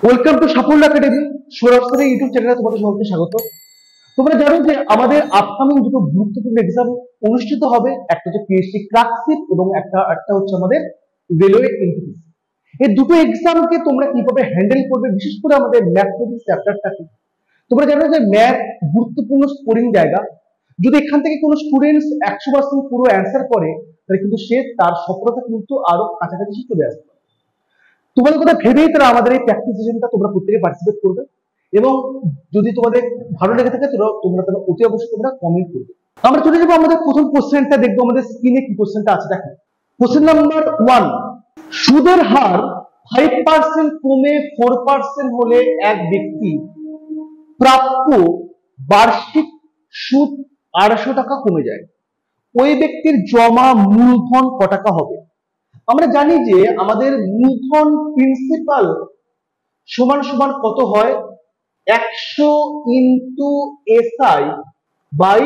Welcome to সাফল্য academy. Sourav স্যারের YouTube চ্যানেলে তোমাদের সবাইকে স্বাগত। তোমরা জানো যে আমাদের আপকামিং দুটো গুরুত্বপূর্ণ এক্সাম অনুষ্ঠিত হবে, একটা হচ্ছে পিএসসি ক্লার্কশিপ এবং একটা হচ্ছে আমাদের রেলওয়ে এনটিপিসি। এই দুটো এক্সামকে তোমরা কিভাবে হ্যান্ডেল করবে, বিশেষ করে আমাদের ম্যাথমেটিক্স চ্যাপ্টারটাকে। তোমরা জানো যে ম্যাথ গুরুত্বপূর্ণ স্কোরিং জায়গা। যদি এখান থেকে কোনো স্টুডেন্টস 100% পুরো অ্যান্সার করে, তাহলে কিন্তু সে তার সফলতা কিন্তু আরো কাছাকাছি চলে আসবে। তোমাদের কথা ভেবেই তারা আমাদের এই প্র্যাকটিস সেশনটা তোমরা প্রত্যেকে পার্টিসিপেট করবে, এবং যদি তোমাদের ভালো লেগে থাকে তোমরা তাহলে অতি অবশ্যই তোমরা কমেন্ট করবে। আমরা চলে যাবো আমাদের প্রথম কোশ্চেনটা, দেখবো আমাদের স্ক্রিনে কি কোশ্চেনটা আছে। দেখো কোশ্চেন নাম্বার 1, সুদের হার 5% কমে 4% হলে এক ব্যক্তি প্রাপ্য বার্ষিক সুদ 250 টাকা কমে যায়। ওই ব্যক্তির জমা মূলধন ক টাকা হবে? আমরা জানি যে আমাদের মূলধন প্রিন্সিপাল সমান সমান কত হয়? 100 ইন্টু এসআই বাই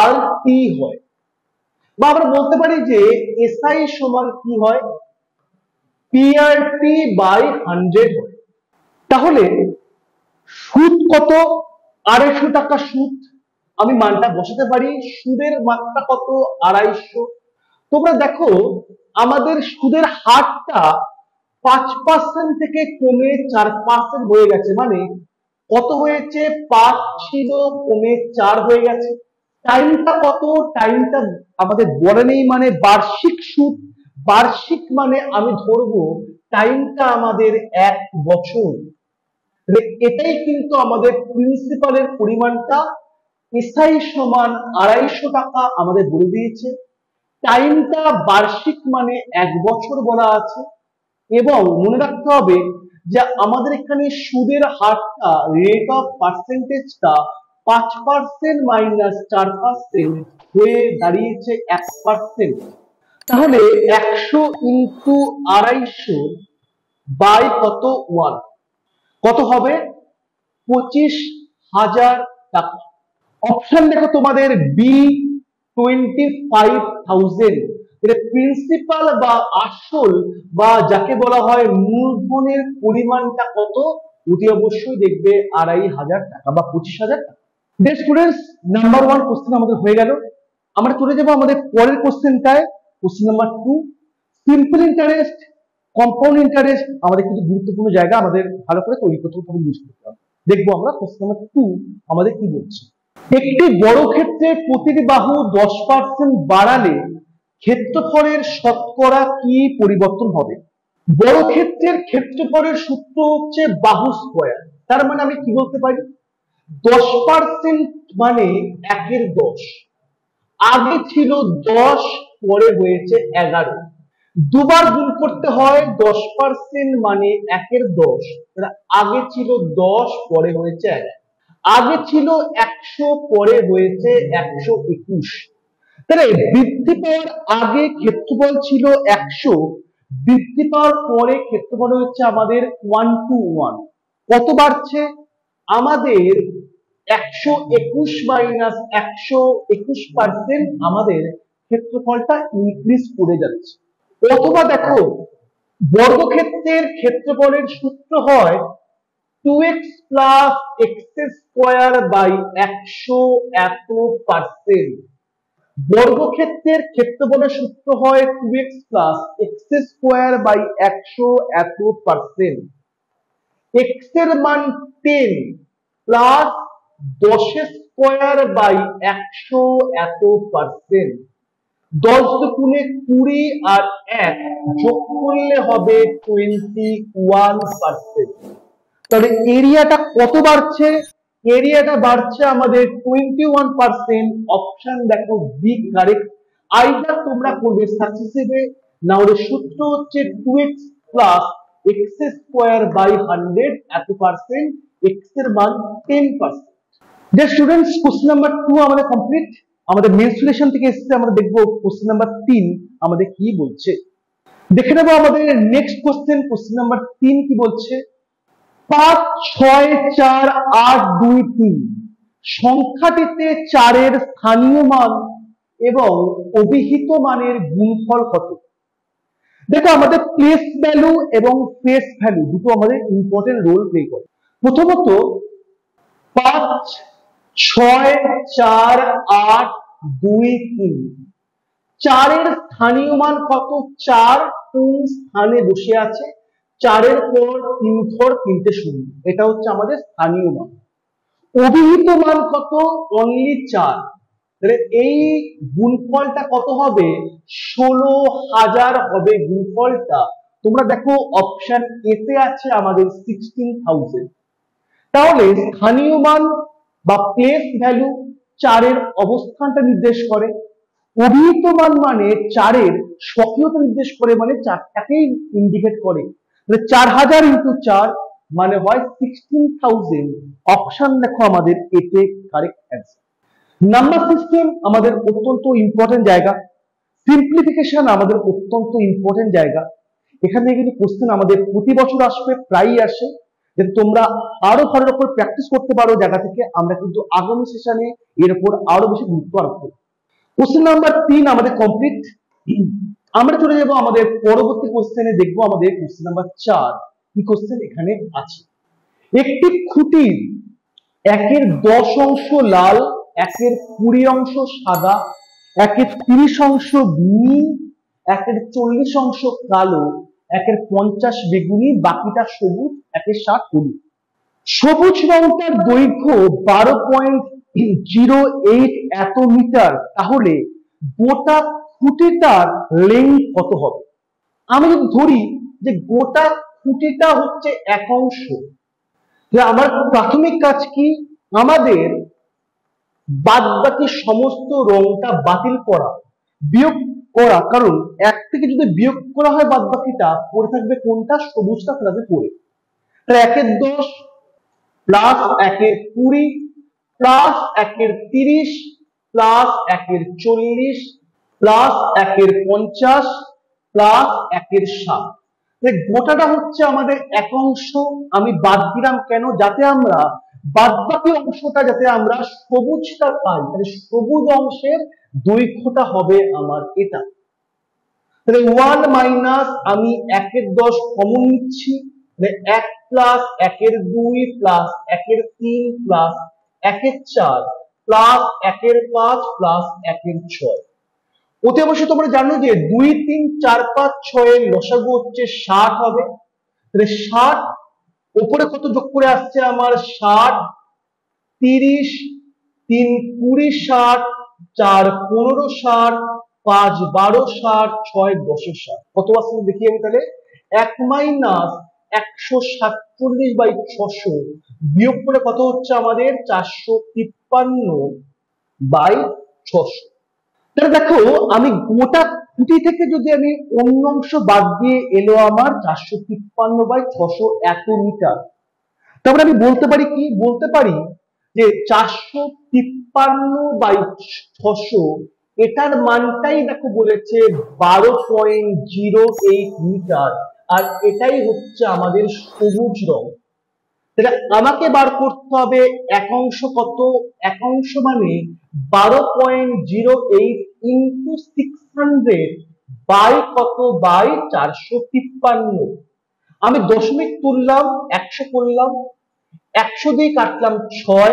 আর টি হয়, বা আমরা বলতে পারি যে এসআই সমান কি হয়? পিআরটি বাই 100 হয়। তাহলে সুদ কত? 250 টাকা সুদ। আমি মানটা বসাতে পারি, সুদের মাত্রা কত? 250। তোমরা দেখো আমাদের সুদের হারটা 5% থেকে কমে 4% হয়ে গেছে, মানে কত হয়েছে? 5 ছিল, কমে 4 হয়ে গেছে। টাইমটা কত? টাইমটা আমাদের বলে নেই, মানে বার্ষিক সুদ। বার্ষিক মানে আমি ধরবো টাইমটা আমাদের 1 বছর। এটাই কিন্তু আমাদের প্রিন্সিপালের পরিমাণটা। এসআই সমান 250 টাকা আমাদের বলে দিয়েছে। টাইমটা বার্ষিক মানে 1 বছর বলা আছে, এবং মনে রাখতে হবে যে আমাদের এখানে সুদের হারটা, রেট অফ পার্সেন্টেজটা 5% মাইনাস 4% হয়ে দাঁড়িয়েছে 1%। তাহলে 100 ইন্টু 250 বাই কত? 1, কত হবে? 25,000 টাকা। অপশন দেখো তোমাদের বি 25,000। এটা প্রিন্সিপাল বা আসল বা যাকে বলা হয় মূলধনের পরিমাণটা কত? অতি অবশ্যই দেখবে 2,500 টাকা বা 25,000 টাকা। ডিয়ার স্টুডেন্টস, নাম্বার 1 কোশ্চেন আমাদের হয়ে গেল। আমরা চলে যাব আমাদের পরের কোশ্চেনটায়, question number 2। Simple interest, compound interest আমাদের কিন্তু গুরুত্বপূর্ণ জায়গা, আমাদের ভালো করে তৈরি করতে হবে, ইউজ করতে হবে। দেখবো আমরা কোশ্চেন নাম্বার 2 আমাদের কি বলছে। একটি বড় ক্ষেত্রে প্রতিটি বাহু 10% বাড়ালে ক্ষেত্রফলের শতকরা কি পরিবর্তন হবে? বড় ক্ষেত্রের ক্ষেত্রফলের সূত্র হচ্ছে বাহু স্কয়ার। তার মানে আমি কি বলতে পারি? 10% মানে 1/10। আগে ছিল 10, পরে হয়েছে 11। দুবার গুণ করতে হয়। 10% মানে 1/10, আগে ছিল 10, পরে হয়েছে 11। আগে ছিল 100, পরে হয়েছে 121। তাহলে বৃদ্ধি পাওয়ার আগে ক্ষেত্রফল ছিল 100, বৃদ্ধি পাওয়ার পরে ক্ষেত্রফল হচ্ছে আমাদের 1 to 1। কত বাড়ছে? আমাদের 121 মাইনাস 121% আমাদের ক্ষেত্রফলটা ইনক্রিজ করে যাচ্ছে। অথবা দেখো বর্গক্ষেত্রের ক্ষেত্রফলের সূত্র হয় 2x plus x square by 100 এত পার্সেন্ট। বর্গক্ষেত্রের ক্ষেত্রফলের সূত্র হয় 2x plus x square by 100 এত পার্সেন্ট। এক্স এর মান 10 প্লাস 10 স্কোয়ার বাই 100 এত পার্সেন্ট। 10 দুগুণে 20 আর 1 যোগ করলে হবে 21%। তাহলে এরিয়াটা কত বাড়ছে? এরিয়াটা বাড়ছে আমাদের 21%। অপশন দেখো বি কারেক্ট। আইদার তোমরা করবে সাকসেসিভে, না হলে সূত্র হচ্ছে 2x plus x square by 100 এত পার্সেন্ট, এক্স এর মান 10%। ডিয়ার স্টুডেন্টস, কোশ্চেন নাম্বার 2 আমাদের কমপ্লিট। আমাদের মেনস্ট্রুয়েশন থেকে এসেছে, আমরা দেখবো কোশ্চেন নাম্বার 3 আমাদের কি বলছে। দেখে নেবো আমাদের নেক্সট কোশ্চেন। কোশ্চেন নাম্বার 3 কি বলছে? 5, 6, 4, 8, 2, 3 সংখ্যাটিতে 4 এর স্থানীয় মান এবং অভিহিত মানের গুণফল কত? দেখো আমাদের প্লেস ভ্যালু এবং ফেস ভ্যালু দুটো আমাদের ইম্পর্টেন্ট রোল প্লে করে। প্রথমত 5, 6, 4, 8, 2, 3, 4 এর স্থানীয় মান কত? 4 কোন স্থানে বসে আছে? 4 এর পর 3 ঘর 3টে শূন্য, এটা হচ্ছে আমাদের স্থানীয় মান। অভিহিত মান কত? অনলি 4। তাহলে এই গুণফলটা কত হবে? 16,000 হবে গুণফলটা। তোমরা দেখো অপশন এ তে আছে আমাদের 16,000। তাহলে স্থানীয় মান বা প্লেস ভ্যালু 4 এর অবস্থানটা নির্দেশ করে, অভিহিত মান মানে 4 এর স্বকীয়তা নির্দেশ করে, মানে 4টাকেই ইন্ডিকেট করে। তাহলে 4000 ইন্টু 4 মানে হয় 16,000। অপশন দেখো আমাদের এতে কারেক্ট অ্যান্সার। নাম্বার সিস্টেম আমাদের অত্যন্ত ইম্পর্টেন্ট জায়গা, সিম্পলিফিকেশন আমাদের অত্যন্ত ইম্পর্টেন্ট জায়গা। এখান থেকে কিন্তু কোশ্চেন আমাদের প্রতি বছর আসবে, প্রায়ই আসে। যদি তোমরা আরো ভালোর উপর প্র্যাকটিস করতে পারো জায়গা থেকে, আমরা কিন্তু আগামী সেশনে এর উপর আরো বেশি গুরুত্ব আরোপ করব। কোশ্চেন নাম্বার 3 আমাদের কমপ্লিট। আমরা চলে যাব আমাদের পরবর্তী কোশ্চেনে, দেখবো আমাদের কোশ্চেন নাম্বার 4 কি কোশ্চেন এখানে আছে। একটি খুঁটির 1/10 অংশ লাল, 1/20 অংশ সাদা, 1/30 অংশ নীল, 1/40 অংশ কালো, 1/50 বেগুনি, বাকিটা সবুজ, 1/60 হলুদ। সবুজ রংটার দৈর্ঘ্য 12.08 এত মিটার, তাহলে গোটা খুঁটিটার লেন্থ কত হবে? আমি যদি ধরি যে গোটা খুঁটিটা হচ্ছে 1 অংশ, আমার প্রাথমিক কাজ কি? আমাদের বাদবাকি সমস্ত রংটা বাতিল করা, বিয়োগ করা, কারণ 1 থেকে যদি বিয়োগ করা হয় বাদবাকিটা পড়ে থাকবে কোনটা? সবুজটা থাকবে পড়ে। তাহলে 1/10 plus 1/20 plus 1/30 plus 1/40 plus 1/50 plus 1/60। গোটাটা হচ্ছে আমাদের 1 অংশ। আমি বাদ দিলাম কেন? যাতে আমরা বাদবাকি অংশটা যাতে আমরা সবুজটা পাই, তাহলে সবুজ অংশের দৈর্ঘ্যটা হবে আমার এটা। তাহলে 1 মাইনাস আমি 1/10 কমন নিচ্ছি, 1 plus 1/2 plus 1/3 plus 1/4 plus 1/5 plus 1/6। অতি অবশ্যই তোমরা জানো যে 2, 3, 4, 5, 6 এর লসাগু হচ্ছে 60 হবে। তাহলে 60 উপরে কত যোগ করে আসছে আমার? 60, 30, 3 20 60, 4 15 60, 5 12 60, 6 10 60। কত আসছে দেখি আমি তাহলে। 1 মাইনাস 147/600 বিয়োগ করে কত হচ্ছে আমাদের? 453/600। তাহলে দেখো আমি গোটা খুঁটি থেকে যদি আমি অন্য অংশ বাদ দিয়ে এলো আমার 453/600 এত মিটার। তারপরে আমি বলতে পারি কি? বলতে পারি যে 453/600 এটার মানটাই দেখো বলেছে 12.08 মিটার, আর এটাই হচ্ছে আমাদের সবুজ রং। তাহলে আমাকে বার করতে হবে 1 অংশ কত? 1 অংশ মানে 12.08 ইন্টু 600 বাই কত? বাই 453। আমি দশমিক তুললাম, 100 করলাম, 100 দিয়ে কাটলাম 6,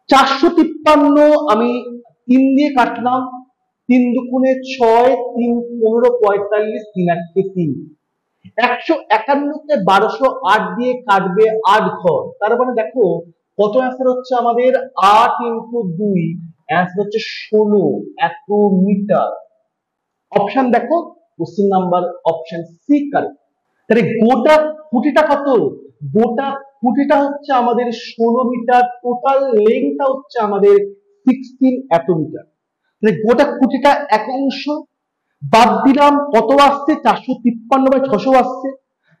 453 আমি 3 দিয়ে কাটলাম, 3 দুগুণে 6, 3 15 45, 3 8 3। 151 কে 1208 দিয়ে কাটবে 8 ঘর, তার মানে দেখো কত অ্যান্সার হচ্ছে আমাদের? 8 ইন্টু 2 অ্যান্সার হচ্ছে 16 এত মিটার। অপশন দেখো, question number option C correct. তাহলে গোটা খুঁটিটা কত? গোটা খুঁটিটা হচ্ছে আমাদের 16 মিটার, টোটাল লেন্থটা হচ্ছে আমাদের 16 এত মিটার। তাহলে গোটা খুঁটিটা 1 অংশ, বাদ দিলাম কত আসছে? 453/600 আসছে।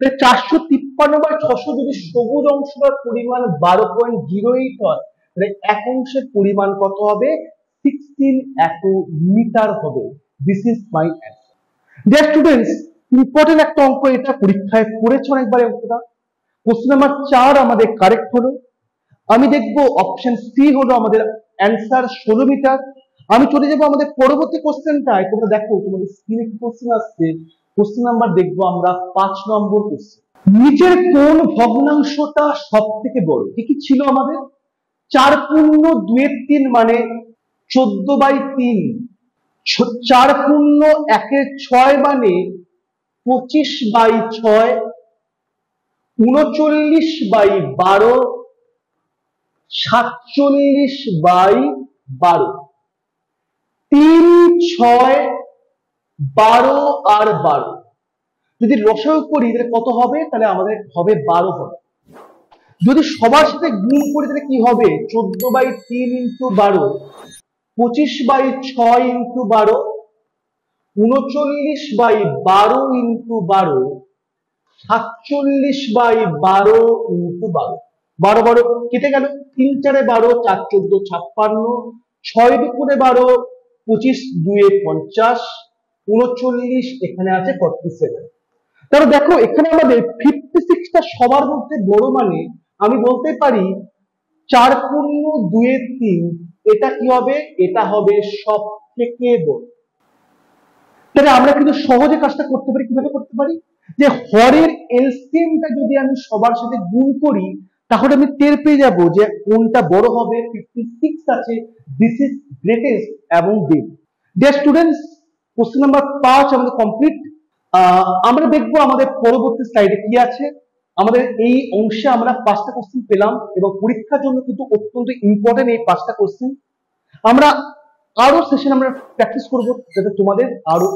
তাহলে 453/600 যদি সবুজ অংশটার পরিমাণ 12.08 হয়, তাহলে 1 অংশের পরিমাণ কত হবে? 16 এত মিটার হবে। This is my answer. Dear students, important একটা অঙ্ক, এটা পরীক্ষায় পড়েছ অনেকবার অঙ্কটা। কোশ্চেন নাম্বার 4 আমাদের কারেক্ট হলো। আমি দেখবো অপশন সি হলো আমাদের অ্যান্সার 16 মিটার। আমি চলে যাবো আমাদের পরবর্তী কোশ্চেনটায়। তোমরা দেখো তোমাদের স্ক্রিনে কি কোশ্চেন আসছে। কোশ্চেন নাম্বার দেখবো আমরা 5 নম্বর কোশ্চেন। নিচের কোন ভগ্নাংশটা সব থেকে বড়? কি ছিল আমাদের? 4×2 মানে 14/3, 4×1 মানে 25/6, 39/12, 47/12, 3, 6, 12 আর 12 যদি লসাগু করি তাহলে কত হবে? তাহলে আমাদের হবে 12 হবে। যদি সবার সাথে গুণ করি তাহলে কি হবে? 14/3 × 12, 25/6 × 12, 39/12 × 12, 47/12 × 12। 12 12 কেটে গেল, 3 4 12, 4 14 56, 6 2 12, 25 2 50, 39 এখানে আছে 47। তাহলে দেখো এখানে আমাদের 56টা সবার মধ্যে বড় মানে আমি বলতে পারি 4×2 এটা কি হবে? এটা হবে সব থেকে বড়। তাহলে আমরা কিন্তু সহজে কাজটা করতে পারি। কিভাবে করতে পারি? যে হরের এলসিএমটা যদি আমি সবার সাথে গুণ করি তাহলে আমি টের পেয়ে যাব যে কোনটা বড় হবে। 56 আছে, দিস ইজ গ্রেটেস্ট এবং big. Dear students, question number 5 আমাদের কমপ্লিট। আমরা দেখবো আমাদের পরবর্তী স্লাইডে কি আছে। আমাদের এই অংশে আমরা 5টা কোশ্চেন পেলাম এবং পরীক্ষার জন্য কিন্তু অত্যন্ত ইম্পর্টেন্ট এই 5টা কোশ্চেন। আমরা আরো সেশন আমরা প্র্যাকটিস করব যাতে তোমাদের আরো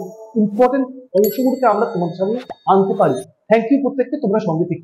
ইম্পর্টেন্ট অংশগুলোকে আমরা তোমাদের সামনে আনতে পারি। থ্যাংক ইউ প্রত্যেককে, তোমরা সঙ্গে থেকে